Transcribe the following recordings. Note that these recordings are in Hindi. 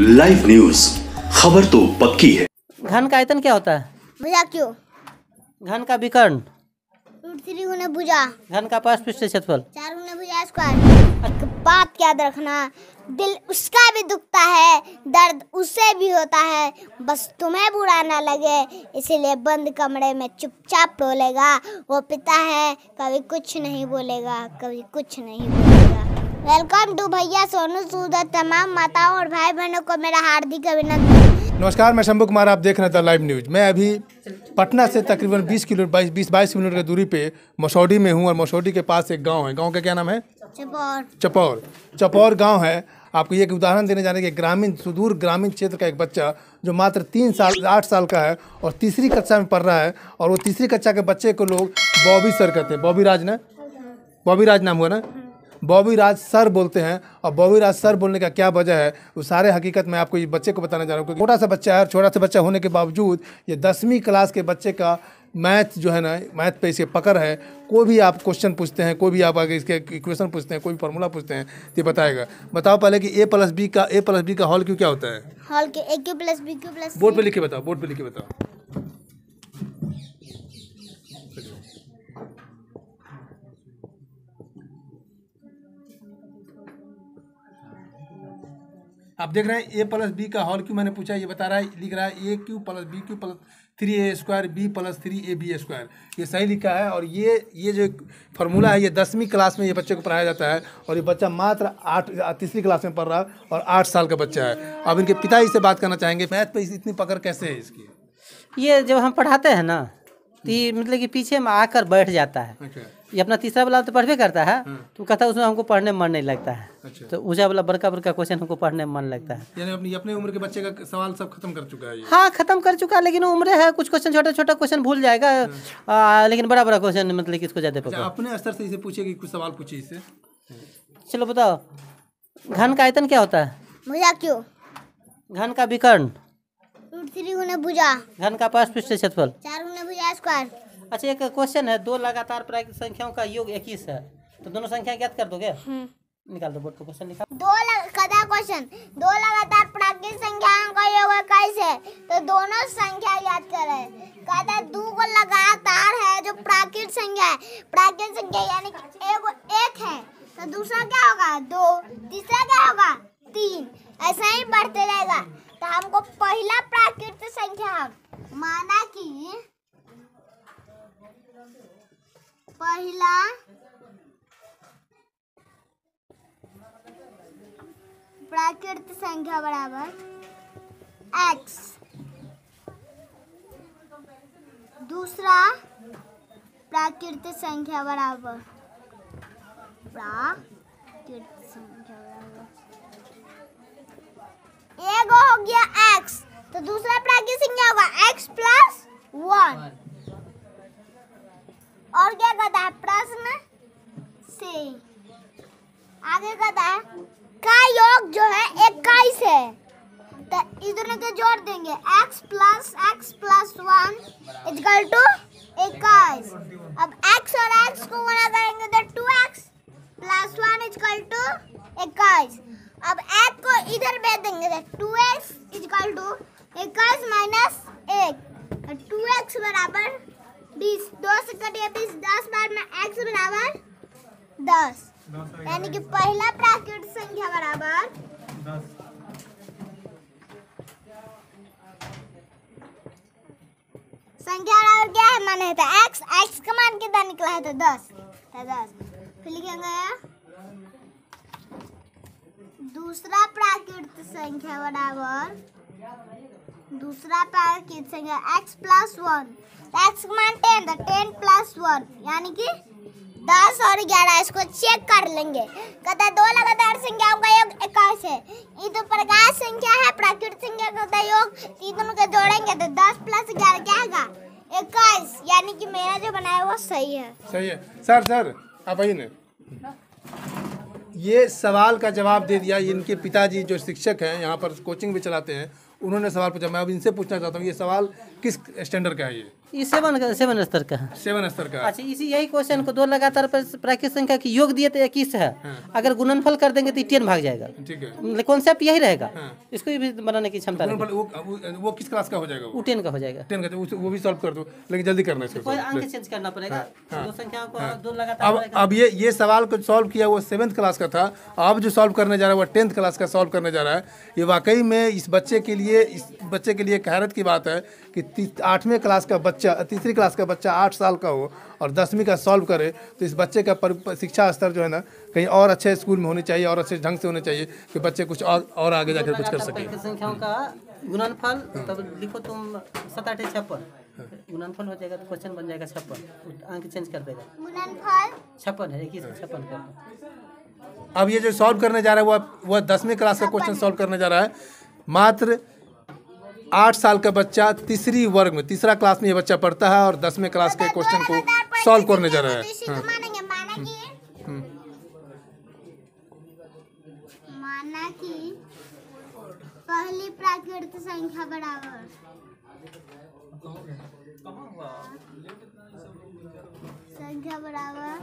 लाइव न्यूज, खबर तो पक्की है। घन का आयतन क्या होता है? भुजा क्यों? घन का विकर्ण? √3 गुना भुजा। घन का पार्श्व पृष्ठ क्षेत्रफल? 4 गुना भुजा स्क्वायर। एक बात याद रखना, दिल उसका भी दुखता है, दर्द उसे भी होता है, बस तुम्हें बुरा ना लगे इसीलिए बंद कमरे में चुपचाप रोलेगा। वो पिता है, कभी कुछ नहीं बोलेगा, कभी कुछ नहीं बोलेगा। वेलकम टू भैया सोनू सूद। तमाम माताओं और भाई बहनों को मेरा हार्दिक अभिनंदन। नमस्कार, मैं शंभू कुमार, आप देख रहे हैं द लाइव न्यूज। मैं अभी पटना से तकरीबन 20 किलोमीटर की दूरी पे मसौडी में हूँ और मसौडी के पास एक गांव है। गांव का क्या नाम है? चपौर गांव है। आपको ये एक उदाहरण देने जाने के सुदूर ग्रामीण क्षेत्र का एक बच्चा जो मात्र 8 साल का है और तीसरी कक्षा में पढ़ रहा है, और वो तीसरी कक्षा के बच्चे को लोग बॉबी सर कहते हैं। बॉबी राज नाम हुआ ना? बॉबी राज सर बोलते हैं। और बॉबी राज सर बोलने का क्या वजह है, वो सारे हकीकत मैं आपको इस बच्चे को बताना चाह रहा हूँ। क्योंकि छोटा सा बच्चा है और छोटा सा बच्चा होने के बावजूद ये 10वीं क्लास के बच्चे का मैथ जो है ना, मैथ पे इसे पकड़ है। कोई भी आप क्वेश्चन पूछते हैं, कोई भी आप आगे इसके इक्वेशन पूछते हैं, कोई फार्मूला पूछते हैं, तो ये बताएगा। बताओ पहले कि a + b का होल क्यों क्या होता है? हॉल के a³ + b³ + बोर्ड पे लिख के बताओ। आप देख रहे हैं a + b का हॉल क्यों मैंने पूछा, ये बता रहा है, लिख रहा है a³ + b³ + 3a² b + 3ab²। ये सही लिखा है। और ये जो फार्मूला है, ये 10वीं क्लास में ये बच्चे को पढ़ाया जाता है और ये बच्चा मात्र तीसरी क्लास में पढ़ रहा है और 8 साल का बच्चा है। अब इनके पिताजी से बात करना चाहेंगे, मैथ पे इतनी पकड़ कैसे है इसकी? ये जब हम पढ़ाते हैं ना, तो ये मतलब कि पीछे में आकर बैठ जाता है। अच्छा। ये अपना तीसरा वाला तो पढ़वे करता है, तो कहता है उसमें हमको पढ़ने में मन नहीं लगता है। अच्छा। तो ऊँचा वाला बड़का क्वेश्चन हमको पढ़ने में मन लगता है। यानी अपने उम्र के बच्चे का सवाल सब खत्म कर चुका है ये। हाँ, खत्म कर चुका है, लेकिन उम्र है, कुछ क्वेश्चन छोटा क्वेश्चन भूल जाएगा। लेकिन बड़ा क्वेश्चन मतलब कि इसको ज़्यादा पकड़। अपने स्तर से इसे पूछे कि कुछ सवाल पूछिए इससे। चलो बताओ, घन का आयतन क्या होता है? भुजा क्यों? घन का विकर्ण? √3 गुना भुजा। घन का पार्श्व पृष्ठ क्षेत्रफल? 4 गुना भुजा स्क्वायर। अच्छा, एक क्वेश्चन है, 2 लगातार प्राकृतिक संख्याओं का योग 21 है, तो दोनों संख्या ज्ञात कर दोगे? निकाल दो, बोर्ड पे क्वेश्चन निकाल। 2 लगातार प्राकृतिक संख्याओं का योग 21 है, तो दोनों संख्या याद करें। कहता है 2 को लगातार है जो प्राकृतिक संख्या है। प्राकृतिक संख्या यानी कि एक है, तो दूसरा क्या होगा? 2, तीसरा क्या होगा? 3, ऐसा ही बढ़ते रहेगा। तो हमको पहला प्राकृतिक संख्या माना कि पहला प्राकृतिक संख्या बराबर x, दूसरा प्राकृतिक संख्या बराबर एक हो गया x, तो दूसरा प्राकृतिक संख्या होगा x + 1। और क्या कहता है प्रश्न से आगे कहता है का योग जो है 21 है, तो इस दोनों को जोड़ देंगे x + x + 1 = 21। अब x और x को गुणा करेंगे तो 2x + 1 = 21। अब x को इधर भेज देंगे तो 2x = 21 - 1, 2x बराबर 20। 2 से कटिए 20, 10 बार में x बराबर 10, यानी कि पहला प्राकृतिक संख्या बराबर 10। संख्या बराबर क्या है माने तो x का मान कितना निकला है? तो 10। फिर लिखेंगे दूसरा प्राकृतिक संख्या बराबर x + 1। x का मान 10 था, 10 + 1 यानी कि 10 और 11। इसको चेक कर लेंगे। कहता है 2 लगातार संख्याओं का योग 21 है। ये तो प्रकाश संख्या है, प्राकृतिक संख्या का योग, तीनों को जोड़ेंगे तो 10 + 11 क्या आएगा? 21, यानी कि मेरा जो बनाया वो सही है। सर आप आइए ना। ये सवाल का जवाब दे दिया। इनके पिताजी जो शिक्षक हैं, यहाँ पर कोचिंग भी चलाते हैं, उन्होंने सवाल पूछा। मैं अब इनसे पूछना चाहता हूँ, ये सवाल किस स्टैंडर्ड का है? ये 7 स्तर का है। 7 स्तर का। अच्छा, इसी यही क्वेश्चन को 2 लगातार प्राकृतिक संख्या की योग दिए तो 21 है। अगर गुणनफल कर देंगे तो 10 भाग जाएगा। ठीक है, कॉन्सेप्ट यही रहेगा। इसको भी बनाने की क्षमता गुणनफल रहेगी। वो किस क्लास का हो जाएगा? वो 10 का हो जाएगा। 10 का, वो भी सॉल्व कर दो, लेकिन जल्दी करना है इसको। कोई अंक चेंज करना पड़ेगा। 2 संख्याओं को 2 लगातार। अब ये सवाल को सॉल्व किया वो 7th क्लास का था। अब जो सॉल्व करने जा रहा है वो 10th क्लास का सॉल्व करने जा रहा है। ये वाकई में इस बच्चे के लिए एक हैरत की बात है कि 8वीं क्लास का बच्चा, 3री क्लास का बच्चा 8 साल का हो और 10वीं का सॉल्व करे, तो इस बच्चे का शिक्षा स्तर जो है ना कहीं और अच्छे स्कूल में होनी चाहिए और अच्छे ढंग से होने चाहिए कि बच्चे कुछ और आगे जाकर कुछ कर सके। संख्याओं का गुणनफल तब लिखो तुम 7 8 56 गुणनफल हो जाएगा तो क्वेश्चन बन जाएगा 56। अंक चेंज कर देगा। गुणनफल 56 है, 21 को 56 कर दो। अब ये जो सॉल्व करने जा रहा है वो 10वीं क्लास का क्वेश्चन सॉल्व करने जा रहा है। मात्र 8 साल का बच्चा 3री वर्ग में, 3रा क्लास में ये बच्चा पढ़ता है और 10वें क्लास के क्वेश्चन को सॉल्व करने जा रहा है। माना कि पहली प्राकृतिक संख्या बराबर x। संख्या बराबर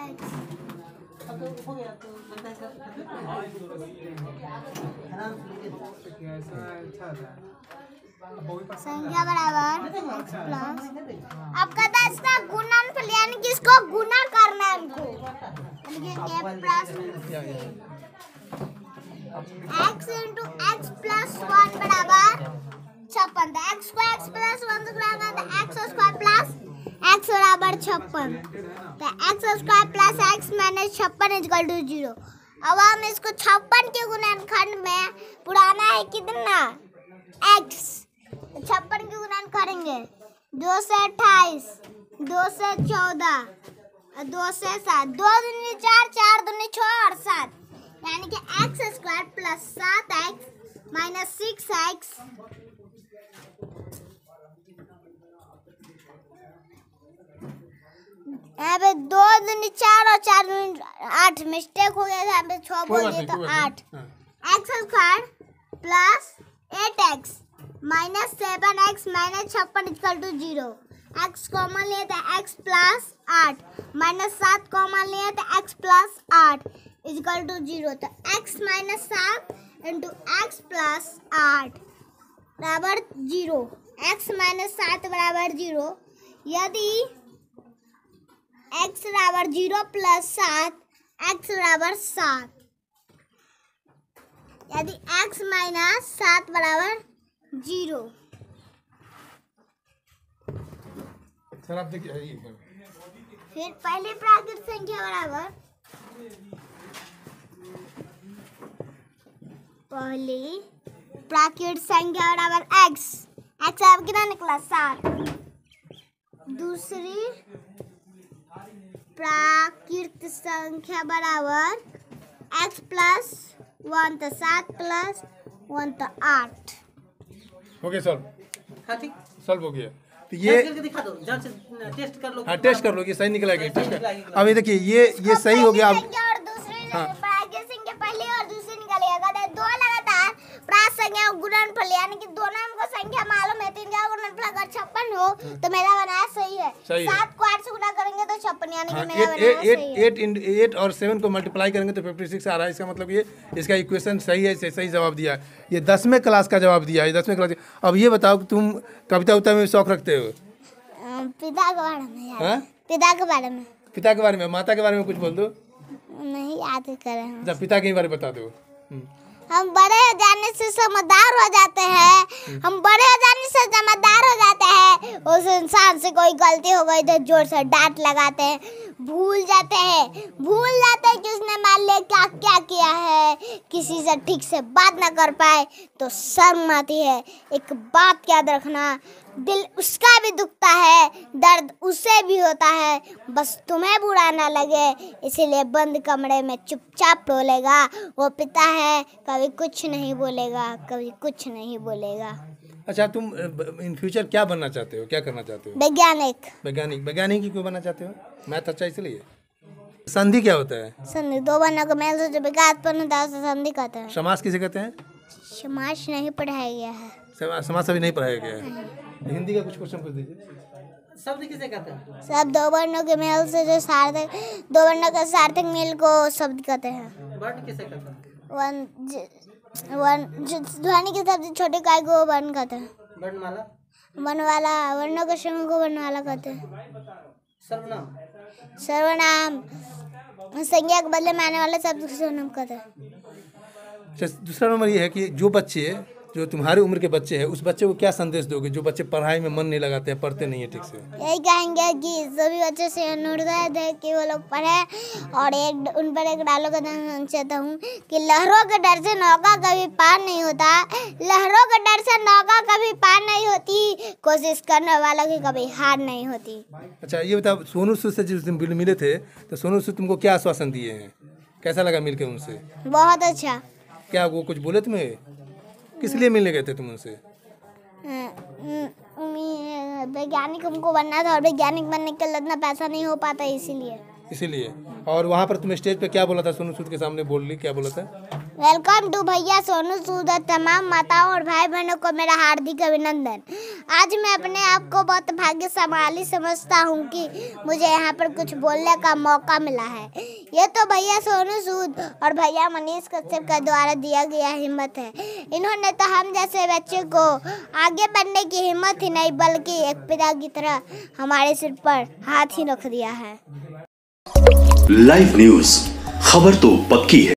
x प्लस, अब कहता है इसका गुणनफल यानी कि इसको गुना करना है हमको, x इंटू x प्लस 1 बराबर 56। x को x प्लस 1 से गुणा करते हैं x स्क्वायर प्लस x बराबर 56। तो x square plus x minus 56 equal to 0। अब हम इसको 56 के गुणनखंड में पुराना है कितना x, 56 के गुणन करेंगे 2 से 28, 2 से 14, 2 से 7, 2 दूनी 4, 4 दूनी 6 और 7, यानी कि x square plus 7x minus 6x यहाँ पे 2 दूनी 4 और 4 दूनी 8, मिस्टेक हो गया था, यहाँ पे 6 बोल दिया तो 8। x square plus 8x minus 7x minus 56 equal to 0। x common लिए तो x प्लस 8 माइनस 7 कॉमन लिए तो x प्लस 8 इक्वल टू 0। तो x minus 7 into x plus 8 बराबर 0। x माइनस 7 बराबर 0। यदि x बराबर 0 प्लस 7, x बराबर 7। यदि x माइनस 7 बराबर 0। सर आप देखिए, फिर पहली प्राकृतिक संख्या बराबर पहली प्राकृतिक संख्या बराबर x। x अब कितना निकला 7। दूसरी प्राकृतिक संख्या बराबर x प्लस 1 तो 7 प्लस 1 तो 8। हो गया सॉल्व? हाँ ठीक, सॉल्व हो गया। तो ये करके दिखा दो, जांच टेस्ट कर लो। हाँ टेस्ट कर लो कि सही निकला कि ठीक है। अब ये देखिए ये सही हो गया। अब और दूसरी प्राकृतिक संख्या पहली और दूसरी निकालिएगा। दो लगातार प्राकृतिक संख्या गुणनफल यानी कि दोनों हमको संख्या मालूम है, 3 का गुणनफल अगर 56 हो तो मेरा बनाया सही है। 7 को 8 से गुणा करेंगे तो 56 यानी कि मेरा बनाया सही है। 8 और 7 को मल्टीप्लाई करेंगे तो 56 आ रहा है। इसका मतलब ये इसका इक्वेशन सही है, सही जवाब दिया है। ये 10वें क्लास का जवाब दिया है, 10वें क्लास। अब ये बताओ कि तुम कविता उविता में शौक रखते हो? पिता के बारे में यार। हाँ? पिता के बारे में। पिता के बारे में, माता के बारे में कुछ बोल दो। नहीं याद करें हम। जब पिता के बारे में बता दो। हम बड़े हो जाने से समझदार हो जाते हैं। हम बड़े हो जाने से समझदार हो जाते हैं। उस इंसान से कोई गलती हो गई तो जोर से डांट लगाते हैं। भूल जाते हैं कि उसने मान लिया क्या क्या किया है। किसी से ठीक से बात ना कर पाए तो शर्म आती है। एक बात याद रखना, दिल उसका भी दुखता है, दर्द उसे भी होता है, बस तुम्हें बुरा ना लगे इसीलिए बंद कमरे में चुपचाप रोलेगा। वो पिता है, कभी कुछ नहीं बोलेगा, कभी कुछ नहीं बोलेगा। अच्छा, तुम इन फ्यूचर क्या बनना चाहते हो, क्या करना चाहते हो? वैज्ञानिक। वैज्ञानिक ही क्यों बनना चाहते हो? मैथ अच्छा इसलिए। संधि क्या होता है? संधि दो वर्णों का मेल से जो विकास उत्पन्न होता है उसे संधि कहते हैं। समास किसे कहते हैं? समाज नहीं पढ़ाया गया है। समाज से भी नहीं पढ़ाया गया है। हिंदी का कुछ क्वेश्चन पूछ दीजिए। शब्द किसे कहते हैं? सब दो वर्णों के मेल से जो सार्थक, दो वर्णों का सार्थक मेल को शब्द कहते हैं। वर्ण किसे कहते हैं? ध्वनि के सबसे छोटे काय को वर्ण कहते हैं। वर्णमाला? वर्णवाला वर्णों के समूह को वर्णमाला कहते हैं। सर्वनाम? सर्वनाम संज्ञा के बदले में आने वाले शब्द को सर्वनाम कहते हैं। अच्छा, दूसरा नंबर ये है कि जो बच्चे, जो तुम्हारी उम्र के बच्चे हैं, उस बच्चे को क्या संदेश दोगे जो बच्चे पढ़ाई में मन नहीं लगाते हैं, पढ़ते नहीं है ठीक से? यही कहेंगे कि सभी बच्चों से अनुरोध है कि वो लोग पढ़ें, और एक उन पर एक डायलॉग देना चाहता हूँ कि लहरों के डर से नौका कभी पार नहीं होता, लहरों के डर से नौका कभी पार नहीं होती, कोशिश करने वालों की कभी हार नहीं होती। अच्छा, ये बताओ, सोनू सूद से जिस दिन मिले थे तो सोनू सूद तुमको क्या आश्वासन दिए हैं? कैसा लगा मिलकर उनसे? बहुत अच्छा। क्या वो कुछ बोले तुम्हें? किस लिए मिलने गए थे तुम उनसे? वैज्ञानिक हमको बनना था और वैज्ञानिक बनने के लिए इतना पैसा नहीं हो पाता इसीलिए। और वहाँ पर तुम स्टेज पे क्या बोला था? सोनू सूद के सामने बोल ली, क्या बोला था? वेलकम टू भैया सोनू सूद और तमाम माताओं और भाई बहनों को मेरा हार्दिक अभिनंदन। आज मैं अपने आप को बहुत भाग्यशाली समझता हूँ कि मुझे यहाँ पर कुछ बोलने का मौका मिला है। ये तो भैया सोनू सूद और भैया मनीष कश्यप के द्वारा दिया गया हिम्मत है। इन्होंने तो हम जैसे बच्चे को आगे बढ़ने की हिम्मत ही नहीं बल्कि एक पिता की तरह हमारे सिर पर हाथ ही रख दिया है। लाइव न्यूज, खबर तो पक्की है।